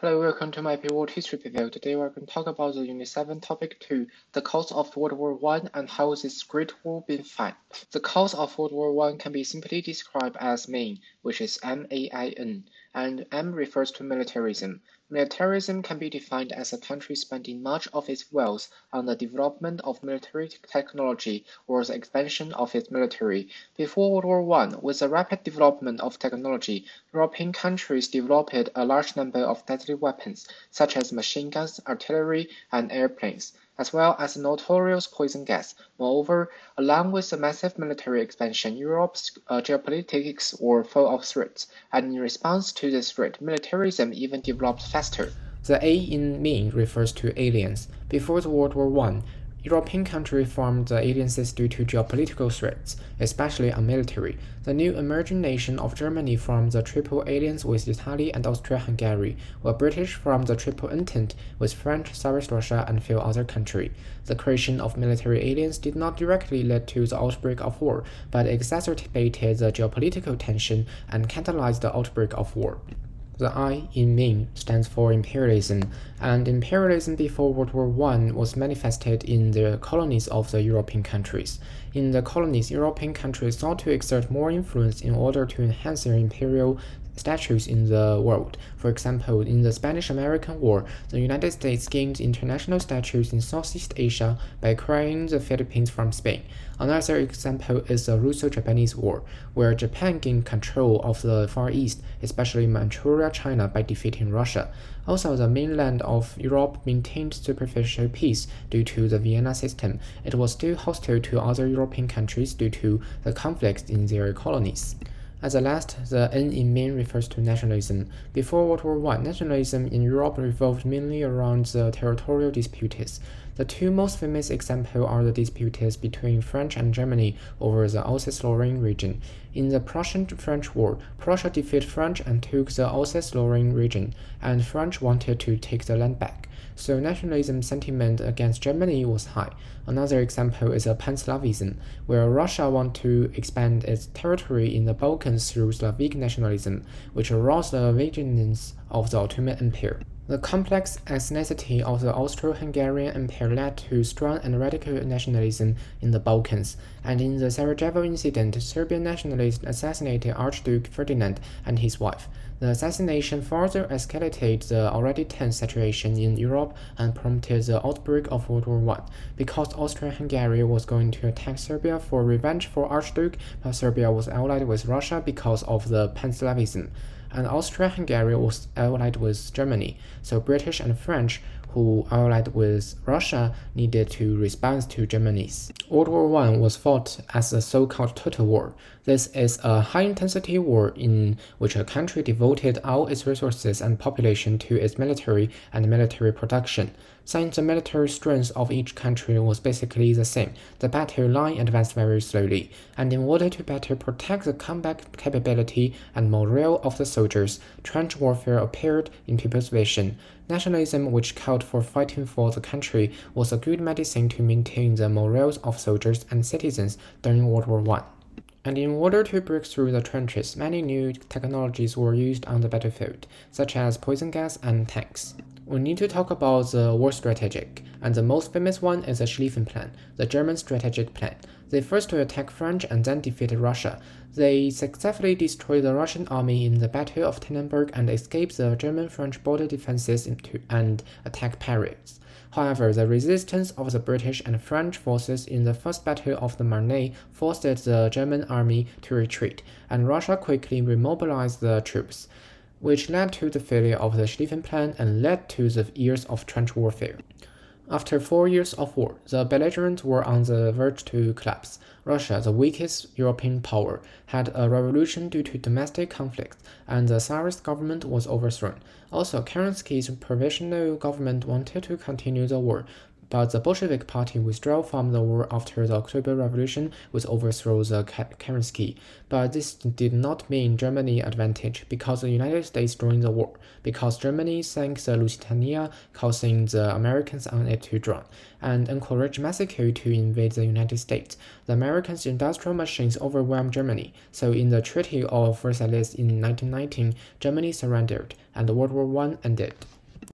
Hello, welcome to my APWH History video. Today we're going to talk about the Unit 7 Topic 2, the cause of World War I and how this Great War been fought. The cause of World War I can be simply described as main, which is M-A-I-N, and M refers to militarism. Militarism can be defined as a country spending much of its wealth on the development of military technology or the expansion of its military. Before World War I, with the rapid development of technology, European countries developed a large number of deadly weapons, such as machine guns, artillery, and airplanes, as well as the notorious poison gas. Moreover, along with the massive military expansion, Europe's geopolitics were full of threats, and in response to this threat, militarism even developed faster. The A in mean refers to aliens. Before the World War I, European countries formed alliances due to geopolitical threats, especially on military. The new emerging nation of Germany formed the Triple Alliance with Italy and Austria-Hungary, while British formed the Triple Entente with France, Tsarist Russia, and few other countries. The creation of military alliance did not directly lead to the outbreak of war, but exacerbated the geopolitical tension and catalyzed the outbreak of war. The I in mean stands for imperialism, and imperialism before World War I was manifested in the colonies of the European countries. In the colonies, European countries sought to exert more influence in order to enhance their imperial status in the world. For example, in the Spanish-American War, the United States gained international status in Southeast Asia by acquiring the Philippines from Spain. Another example is the Russo-Japanese War, where Japan gained control of the Far East, especially Manchuria, China, by defeating Russia. Also, the mainland of Europe maintained superficial peace due to the Vienna system. It was still hostile to other European countries due to the conflicts in their colonies. As the last, the N in mean refers to nationalism. Before World War I, nationalism in Europe revolved mainly around the territorial disputes. The two most famous examples are the disputes between France and Germany over the Alsace-Lorraine region. In the Prussian-French War, Prussia defeated France and took the Alsace-Lorraine region, and France wanted to take the land back. So nationalism sentiment against Germany was high. Another example is Pan-Slavism, where Russia wanted to expand its territory in the Balkans through Slavic nationalism, which aroused the vengeance of the Ottoman Empire. The complex ethnicity of the Austro-Hungarian Empire led to strong and radical nationalism in the Balkans, and in the Sarajevo incident, Serbian nationalists assassinated Archduke Ferdinand and his wife. The assassination further escalated the already tense situation in Europe and prompted the outbreak of World War I, because Austria-Hungary was going to attack Serbia for revenge for Archduke, but Serbia was allied with Russia because of the Pan-Slavism, and Austria-Hungary was allied with Germany, so British and French, who allied with Russia, needed to respond to Germany's. World War I was fought as a so-called total war. This is a high-intensity war in which a country devoted all its resources and population to its military and military production. Since the military strength of each country was basically the same, the battle line advanced very slowly, and in order to better protect the combat capability and morale of the soldiers, trench warfare appeared in people's vision. Nationalism, which called for fighting for the country, was a good medicine to maintain the morale of soldiers and citizens during World War I. And in order to break through the trenches, many new technologies were used on the battlefield, such as poison gas and tanks. We need to talk about the war strategy, and the most famous one is the Schlieffen Plan, the German strategic plan. They first attacked France and then defeated Russia. They successfully destroyed the Russian army in the Battle of Tannenberg and escaped the German-French border defenses and attacked Paris. However, the resistance of the British and French forces in the First Battle of the Marne forced the German army to retreat, and Russia quickly remobilized the troops, which led to the failure of the Schlieffen Plan and led to the years of trench warfare. After 4 years of war, the belligerents were on the verge to collapse. Russia, the weakest European power, had a revolution due to domestic conflicts, and the Tsarist government was overthrown. Also, Kerensky's provisional government wanted to continue the war, but the Bolshevik Party withdrew from the war after the October Revolution with overthrow the Kerensky. But this did not mean Germany advantage, because the United States joined the war, because Germany sank the Lusitania, causing the Americans unable to join, and encouraged Mexico to invade the United States. The Americans' industrial machines overwhelmed Germany, so in the Treaty of Versailles in 1919, Germany surrendered, and World War I ended.